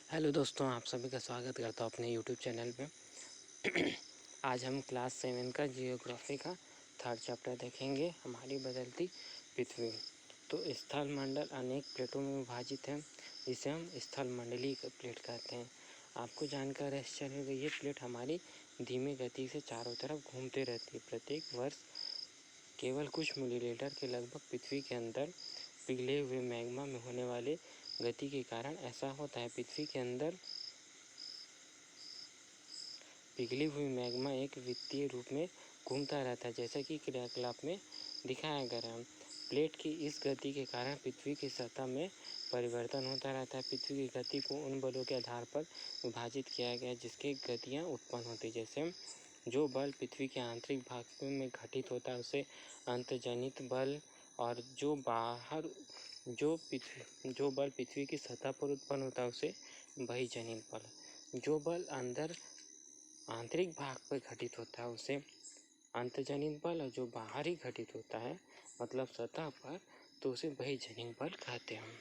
Hello दोस्तों, आप सभी का स्वागत करता हूँ अपने यूट्यूब चैनल पे। आज हम क्लास 7 का जियोग्राफी का 3rd चैप्टर देखेंगे, हमारी बदलती पृथ्वी। तो स्थल मंडल अनेक प्लेटों में विभाजित है, जिसे हम स्थल मंडलीय प्लेट कहते हैं। आपको जानकर आश्चर्य होगा, ये प्लेट हमारी धीमी गति से चारों तरफ घूमते रहती है। प्रत्येक वर्ष केवल कुछ मिलीलीटर के लगभग पृथ्वी के अंदर पिघले हुए मैग्मा में होने वाले गति के कारण ऐसा होता है। पृथ्वी के अंदर पिघली हुई मैग्मा एक वृत्तीय रूप में घूमता रहता है, जैसा कि क्रियाकलाप में दिखाया गया है। प्लेट की इस गति के कारण पृथ्वी की सतह में परिवर्तन होता रहता है। पृथ्वी की गति को उन बलों के आधार पर विभाजित किया गया है जिसकी गतियाँ उत्पन्न होती है। जैसे जो बल पृथ्वी के आंतरिक भाग में घटित होता है उसे अंतर्जनित बल, और जो बल पृथ्वी की सतह पर उत्पन्न होता है उसे बहिर्जनित बल। जो बल आंतरिक भाग पर घटित होता है उसे अंतर्जनित बल, और जो बाहरी घटित होता है मतलब सतह पर, तो उसे बहिर्जनित बल कहते हैं।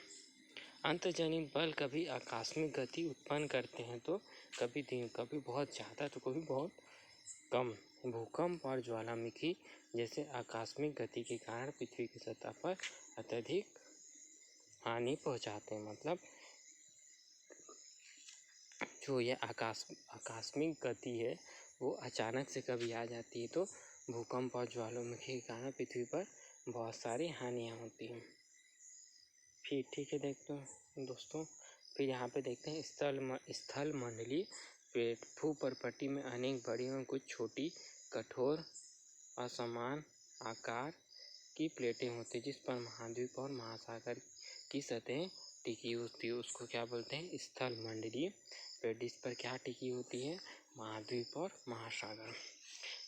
अंतर्जनित बल कभी आकस्मिक गति उत्पन्न करते हैं, तो कभी बहुत ज़्यादा तो कभी बहुत कम। भूकंप और ज्वालामुखी जैसे आकस्मिक गति के कारण पृथ्वी की सतह पर अत्यधिक हानि पहुंचाते हैं। मतलब जो ये आकस्मिक गति है वो अचानक से कभी आ जाती है, तो भूकंप और ज्वालामुखी के कारण पृथ्वी पर बहुत सारी हानियाँ होती हैं। फिर ठीक है, देखते हैं दोस्तों। फिर यहाँ पे देखते हैं स्थल मंडलीय प्लेट। भूपर्पटी में अनेक बड़ी और कुछ छोटी कठोर असमान आकार की प्लेटें होती हैं, जिस पर महाद्वीप और महासागर की सतह टिकी होती है। उसको क्या बोलते हैं? स्थल मंडलीय प्लेट। इस पर क्या टिकी होती है? महाद्वीप और महासागर।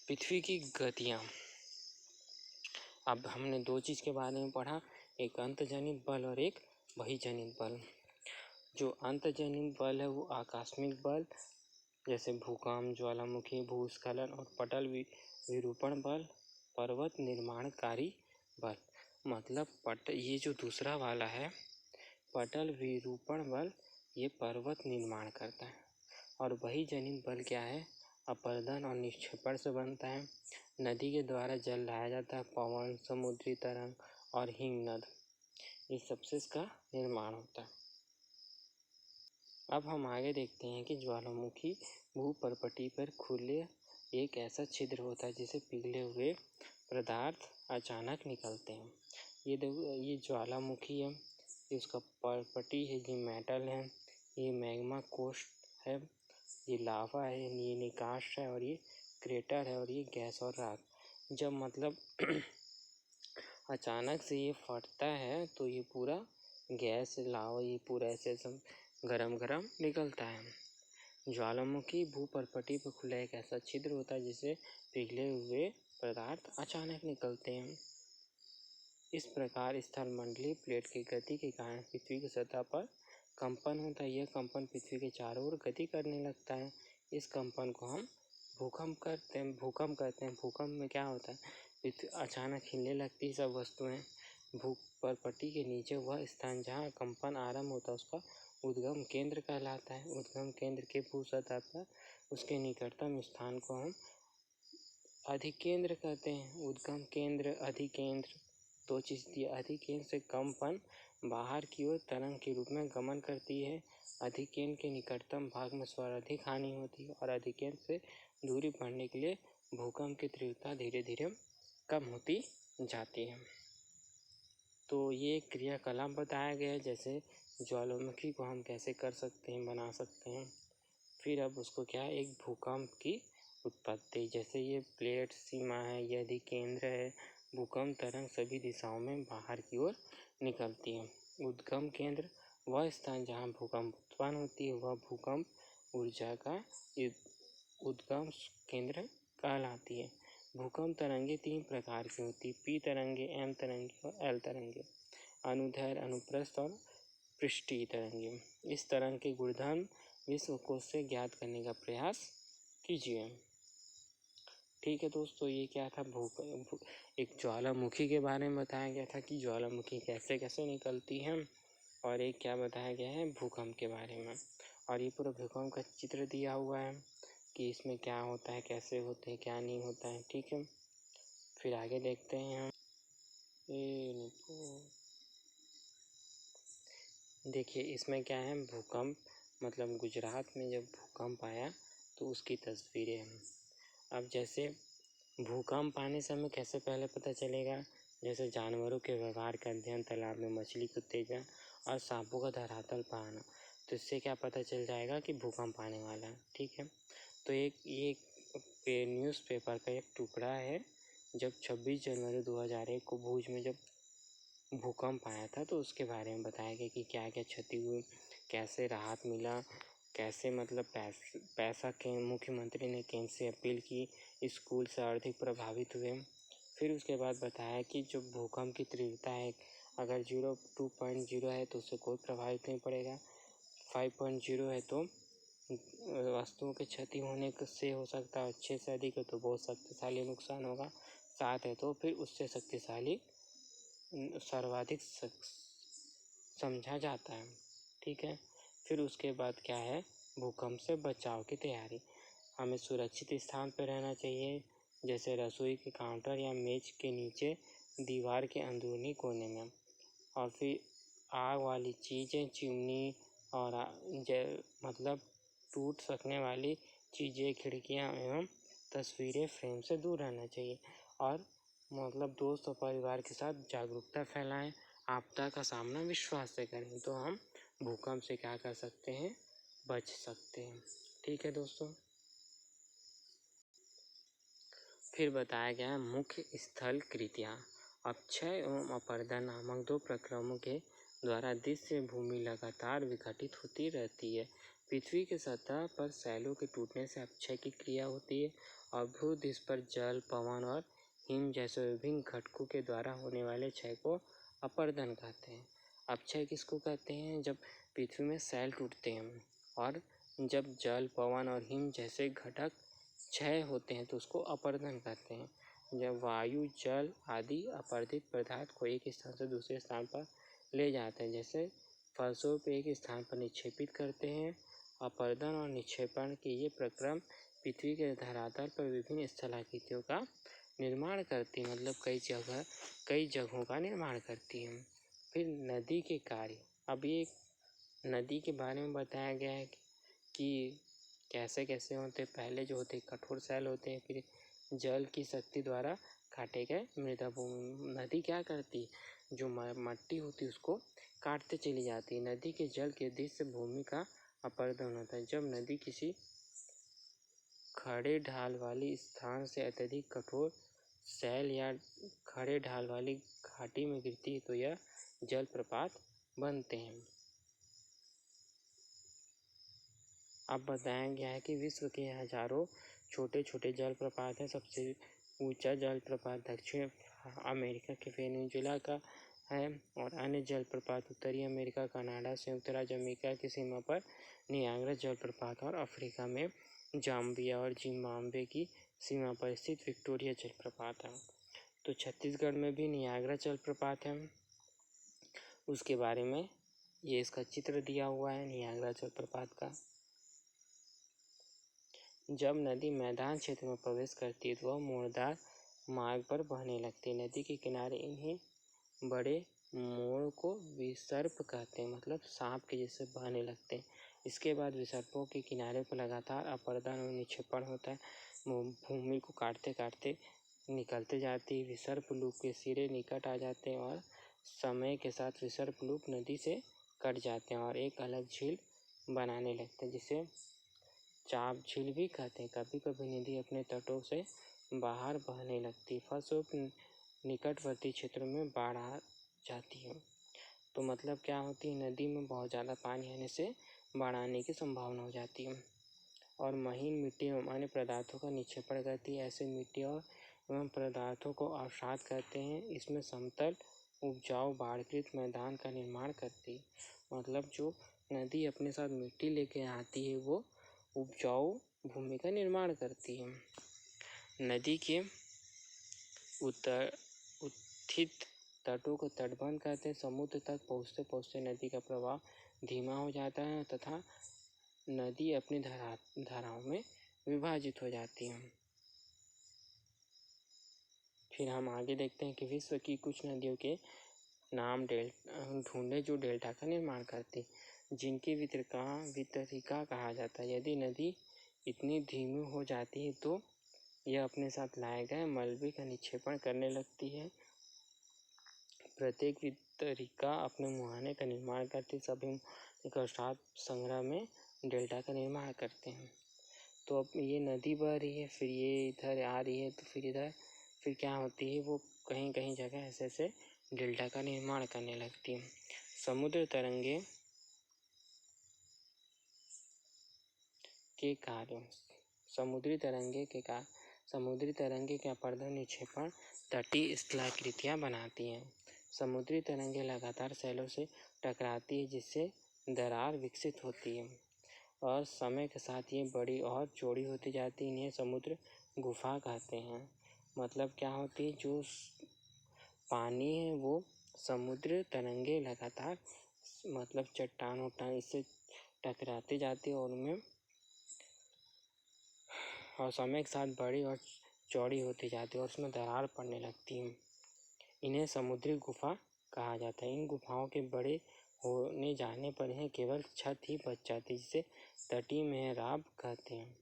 पृथ्वी की गतियाँ। अब हमने दो चीज़ के बारे में पढ़ा, एक अंतर्जनित बल और एक बहिर्जनित बल। जो अंतर्जनित बल है वो आकस्मिक बल, जैसे भूकंप, ज्वालामुखी, भूस्खलन और पटल विरूपण बल, पर्वत निर्माणकारी बल। मतलब ये जो दूसरा वाला है पटल विरूपण बल, ये पर्वत निर्माण करता है। और बहिर्जनित बल क्या है? अपरदन और निक्षेपण से बनता है। नदी के द्वारा जल लाया जाता है। पवन, समुद्री तरंग और हिमनद, इस सबसे इसका निर्माण होता है। अब हम आगे देखते हैं कि ज्वालामुखी भूपर्पटी पर खुले एक ऐसा छिद्र होता है जिसे पिघले हुए पदार्थ अचानक निकलते हैं। ये देखो, ये ज्वालामुखी है, ये उसका पर्पटी है, ये मेटल है, ये मैग्मा कोष्ठ है, ये लावा है, ये निकाश है, और ये क्रेटर है, और ये गैस और राख। जब मतलब अचानक से ये फटता है तो ये पूरा गैस, लावा, ये पूरा ऐसे सब गरम निकलता है। ज्वालामुखी भूपर्पटी पर खुला एक ऐसा छिद्र होता है जिसे पिघले हुए पदार्थ अचानक निकलते हैं। इस प्रकार स्थल मंडलीय प्लेट की गति के कारण पृथ्वी की सतह पर कंपन होता है। यह कंपन पृथ्वी के चारों ओर गति करने लगता है। इस कंपन को हम भूकंप कहते हैं। भूकंप में क्या होता है? पृथ्वी अचानक हिलने लगती है सब वस्तुएं। भूपर्पटी के नीचे वह स्थान जहाँ कंपन आरंभ होता है उसका उद्गम केंद्र कहलाता है। उद्गम केंद्र के भू सतह पर उसके निकटतम स्थान को हम अधिकेंद्र कहते हैं। उद्गम केंद्र, अधिकेंद्र, दो चीज़ दी। अधिकेंद्र से कंपन बाहर की ओर तरंग के रूप में गमन करती है। अधिकेंद्र के निकटतम भाग में सर्वाधिक हानि होती है, और अधिकेंद्र से दूरी बढ़ने के लिए भूकंप की तीव्रता धीरे धीरे कम होती जाती है। तो ये क्रियाकलाप बताया गया है, जैसे ज्वालामुखी को हम कैसे कर सकते हैं, बना सकते हैं। फिर अब उसको क्या है? एक भूकंप की उत्पत्ति। जैसे ये प्लेट सीमा है, ये अधिकेंद्र है, भूकंप तरंग सभी दिशाओं में बाहर की ओर निकलती है। उद्गम केंद्र वह स्थान जहाँ भूकंप उत्पन्न होती है, वह भूकंप ऊर्जा का उद्गम केंद्र कहलाती है। भूकंप तरंगे 3 प्रकार की होती है, पी तरंगे, एम तरंगे और एल तरंगे। अनुदैर्घ्य, अनुप्रस्थ और पृष्ठीय तरंगे। इस तरंग के गुणधर्म विश्व कोश से ज्ञात करने का प्रयास कीजिए। ठीक है दोस्तों, ये क्या था? एक ज्वालामुखी के बारे में बताया गया था कि ज्वालामुखी कैसे कैसे निकलती है। और एक क्या बताया गया है भूकंप के बारे में। और ये पूरा भूकंप का चित्र दिया हुआ है कि इसमें क्या होता है, कैसे होते हैं, क्या नहीं होता है। ठीक है, फिर आगे देखते हैं हम। देखिए इसमें क्या है, भूकंप मतलब गुजरात में जब भूकंप आया तो उसकी तस्वीरें हैं। अब जैसे भूकंप आने से हमें कैसे पहले पता चलेगा, जैसे जानवरों के व्यवहार का अध्ययन, तालाब में मछली को उत्तेजना और सांपों का धरातल पाना, तो इससे क्या पता चल जाएगा कि भूकंप आने वाला है। ठीक है, तो ये न्यूज़पेपर का एक टुकड़ा है। जब 26 जनवरी 2001 को भुज में जब भूकंप आया था तो उसके बारे में बताया गया कि क्या क्या क्षति हुई, कैसे राहत मिला, कैसे मतलब पैसा के मुख्यमंत्री ने केंद्र से अपील की, स्कूल से आर्थिक प्रभावित हुए। फिर उसके बाद बताया कि जो भूकंप की तीव्रता है, अगर 2.0 है तो उससे कोई प्रभावित नहीं पड़ेगा, 5.0 है तो वस्तुओं के क्षति होने से हो सकता है, 6 से अधिक है तो बहुत शक्तिशाली नुकसान होगा, 7 है तो फिर उससे शक्तिशाली सर्वाधिक समझा जाता है। ठीक है, फिर उसके बाद क्या है, भूकंप से बचाव की तैयारी। हमें सुरक्षित स्थान पर रहना चाहिए, जैसे रसोई के काउंटर या मेज के नीचे, दीवार के अंदरूनी कोने में। और फिर आग वाली चीज़ें, चिमनी और मतलब टूट सकने वाली चीज़ें, खिड़कियां एवं तस्वीरें फ्रेम से दूर रहना चाहिए। और मतलब दोस्त और परिवार के साथ जागरूकता फैलाएं, आपदा का सामना विश्वास से करें, तो हम भूकंप से क्या कर सकते हैं, बच सकते हैं। ठीक है दोस्तों, फिर बताया गया है मुख्य स्थल कृतियाँ। अपक्षय एवं अपरदन नामक 2 प्रक्रमों के द्वारा दृश्य भूमि लगातार विघटित होती रहती है। पृथ्वी के सतह पर शैलों के टूटने से अपक्षय की क्रिया होती है और भूपृष्ठ पर जल, पवन और हिम जैसे विभिन्न घटकों के द्वारा होने वाले क्षय को अपरदन कहते हैं। अपक्षय किसको कहते हैं, जब पृथ्वी में शैल टूटते हैं और जब जल, पवन और हिम जैसे घटक क्षय होते हैं तो उसको अपरदन कहते हैं। जब वायु, जल आदि अपरदित पदार्थ को एक स्थान से दूसरे स्थान पर ले जाते हैं, जैसे फलस्वरूप एक स्थान पर निक्षेपित करते हैं। अपरदन और निक्षेपण के ये प्रक्रम पृथ्वी के धरातल पर विभिन्न स्थलाकृतियों का निर्माण करती है, मतलब कई जगहों का निर्माण करती है। फिर नदी के कार्य। अब ये नदी के बारे में बताया गया है कि कैसे कैसे होते। पहले जो होते कठोर शैल होते हैं, फिर जल की शक्ति द्वारा काटे गए मृदा भूमि। नदी क्या करती, जो मट्टी होती उसको काटते चली जाती है। नदी के जल के दृश्य भूमि का अपरदन होता है। जब नदी किसी खड़े ढाल वाली स्थान से अत्यधिक कठोर शैल या खड़े ढाल वाली घाटी में गिरती है तो यह जलप्रपात बनते हैं। अब बताया गया है कि विश्व के हजारों छोटे छोटे जलप्रपात हैं। सबसे ऊंचा जलप्रपात दक्षिण अमेरिका के वेनेजुएला का है और अन्य जलप्रपात उत्तरी अमेरिका, कनाडा, संयुक्त राज्य अमेरिका की सीमा पर नियाग्रा जलप्रपात और अफ्रीका में जाम्बिया और जिम्बाब्वे की सीमा पर स्थित विक्टोरिया जलप्रपात है। तो छत्तीसगढ़ में भी नियाग्रा जलप्रपात है, उसके बारे में ये इसका चित्र दिया हुआ है नियाग्रा जलप्रपात का। जब नदी मैदान क्षेत्र में प्रवेश करती है तो वह मोड़दार मार्ग पर बहने लगती है। नदी के किनारे इन्हें बड़े मोड़ को विसर्प कहते हैं, मतलब सांप के जैसे बहने लगते हैं। इसके बाद विसर्पों के किनारे पर लगातार अपरदन और निक्षेपण होता है। भूमि को काटते काटते निकलते जाती है। विसर्प लूप के सिरे निकट आ जाते हैं और समय के साथ विसर्प लूप नदी से कट जाते हैं और एक अलग झील बनाने लगते हैं, जिसे चाप झील भी कहते हैं। कभी कभी नदी अपने तटों से बाहर बहने लगती है, फलस्वरूप निकटवर्ती क्षेत्रों में बाढ़ आ जाती है। तो मतलब क्या होती है, नदी में बहुत ज़्यादा पानी आने से बाढ़ आने की संभावना हो जाती है। और महीन मिट्टी एवं अन्य पदार्थों का निक्षेपण करती है। ऐसे मिट्टी और एवं पदार्थों को अवसाद कहते हैं। इसमें समतल उपजाऊ बाढ़कृत मैदान का निर्माण करती है। मतलब जो नदी अपने साथ मिट्टी लेके आती है वो उपजाऊ भूमि का निर्माण करती है। नदी के उत्थित तटों को तटबंध करते समुद्र तक पहुँचते पहुँचते नदी का प्रवाह धीमा हो जाता है तथा नदी अपनी धाराओं में विभाजित हो जाती है। फिर हम आगे देखते हैं कि विश्व की कुछ नदियों के नाम ढूंढे जो डेल्टा का निर्माण करती, जिनकी वितरिका कहा जाता है। यदि नदी इतनी धीमी हो जाती है तो यह अपने साथ लाए गए मलबे का निक्षेपण करने लगती है। प्रत्येक वितरिका अपने मुहाने का निर्माण करती, सभी एक अवसाद संग्रह में डेल्टा का निर्माण करते हैं। तो अब ये नदी बह रही है, फिर ये इधर आ रही है, तो फिर इधर फिर क्या होती है, वो कहीं कहीं जगह ऐसे ऐसे डेल्टा का निर्माण करने लगती है। समुद्र तरंगे के कार्य समुद्री तरंगे के अपर्दन निक्षेपण तटीय स्थलाकृतियाँ बनाती हैं। समुद्री तरंगे लगातार सैलों से टकराती है जिससे दरार विकसित होती है और समय के साथ ये बड़ी और चौड़ी होती जाती है। इन्हें समुद्र गुफा कहते हैं। मतलब क्या होती है, जो पानी है वो समुद्र तरंगे लगातार मतलब चट्टान वट्टान इससे टकराती जाती है और उनमें और समय के साथ बड़ी और चौड़ी होती जाती है और उसमें दरार पड़ने लगती है। इन्हें समुद्री गुफा कहा जाता है। इन गुफाओं के बड़े होने जाने पर इन्हें केवल छत ही बच जाती है, जिसे तटीय मेहराब कहते हैं।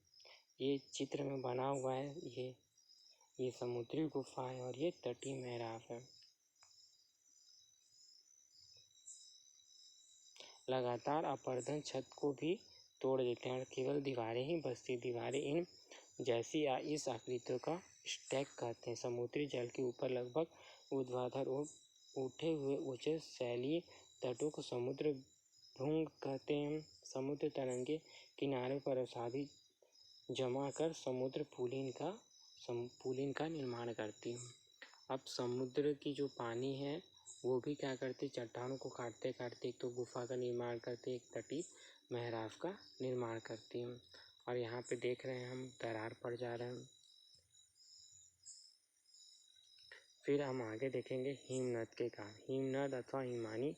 ये चित्र में बना हुआ है, ये समुद्री गुफा है और ये तटीय मेहराब है। लगातार अपर्दन छत को भी तोड़ देते हैं और केवल दीवारें ही बचती। दीवारें इन जैसी इस आकृतियों का स्टैक कहते हैं। समुद्री जल के ऊपर लगभग ऊर्ध्वाधर उठे हुए ऊंचे शैलीय तटों को समुद्र भृंग कहते हैं। समुद्र तरंगे किनारे पर अवसादी जमा कर समुद्र पुलिन का निर्माण करती है। अब समुद्र की जो पानी है वो भी क्या करती, चट्टानों को काटते काटते एक तो गुफा का निर्माण करती, एक तटीय मेहराब का निर्माण करती है। और यहाँ पे देख रहे हैं हम दरार पड़ जा रहे हैं। फिर हम आगे देखेंगे हिमनद के कारण। हिमनद अथवा हिमानी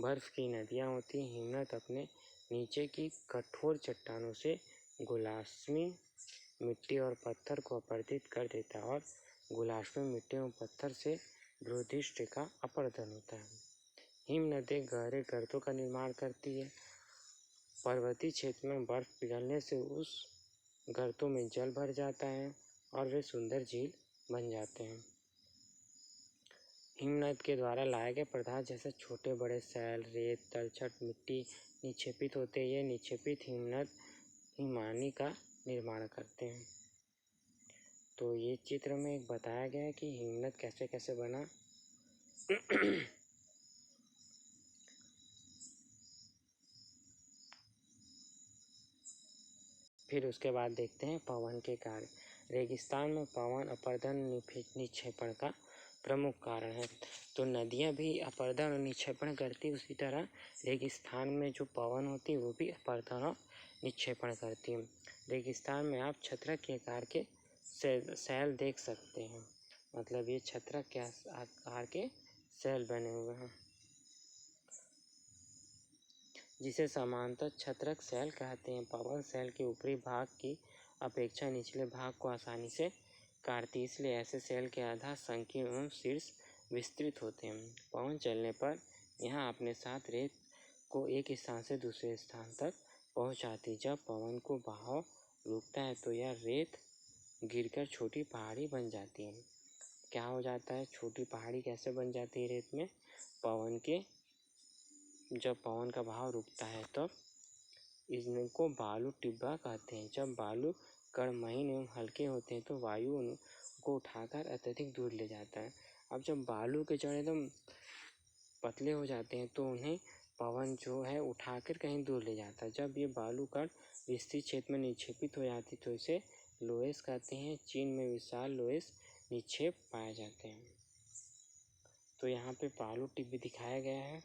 बर्फ की नदियाँ होती हैं। हिमनद अपने नीचे की कठोर चट्टानों से गुलाष्मी मिट्टी और पत्थर को अपरदित कर देता है और गुलाष्मी मिट्टी और पत्थर से भूपृष्ठ का अपरदन होता है। हिमनदें गहरे गर्तों का निर्माण करती है। पर्वतीय क्षेत्र में बर्फ पिघलने से उस गर्तों में जल भर जाता है और वे सुंदर झील बन जाते हैं। हिमनद के द्वारा लाए गए पदार्थ जैसे छोटे बड़े सैल, रेत, तलछट, मिट्टी निक्षेपित होते हैं। ये निक्षेपित हिमनद हिमानी का निर्माण करते हैं। तो ये चित्र में एक बताया गया है कि हिमनद कैसे कैसे बना। फिर उसके बाद देखते हैं पवन के कार्य। रेगिस्तान में पवन अपरदन निक्षेपण का प्रमुख कारण है। तो नदियाँ भी अपरदन और निक्षेपण करती, उसी तरह रेगिस्तान में जो पवन होती है वो भी अपरदन और निक्षेपण करती है। रेगिस्तान में आप छत्रक के आकार के सैल देख सकते हैं। मतलब ये छत्रक के आकार के सैल बने हुए हैं, जिसे समांतर छत्रक सैल कहते हैं। पवन सैल के ऊपरी भाग की अपेक्षा निचले भाग को आसानी से काटती, इसलिए ऐसे सैल के आधार संकीर्ण एवं शीर्ष विस्तृत होते हैं। पवन चलने पर यहाँ अपने साथ रेत को एक स्थान से दूसरे स्थान तक पहुँचाती। जब पवन को बहाव रुकता है तो यह रेत गिरकर छोटी पहाड़ी बन जाती है। क्या हो जाता है, छोटी पहाड़ी कैसे बन जाती है रेत में, जब पवन का बहाव रुकता है तब इनको बालू टिब्बा कहते हैं। जब बालू कण महीन एवं हल्के होते हैं तो वायु उनको उठाकर अत्यधिक दूर ले जाता है। अब जब बालू के जड़ एकदम पतले हो जाते हैं तो उन्हें पवन जो है उठाकर कहीं दूर ले जाता है। जब ये बालू कण विस्तृत क्षेत्र में निक्षेपित हो जाती तो इसे लोएस कहते हैं। चीन में विशाल लोएस निक्षेप पाए जाते हैं। तो यहाँ पे बालू टिब्बे दिखाया गया है।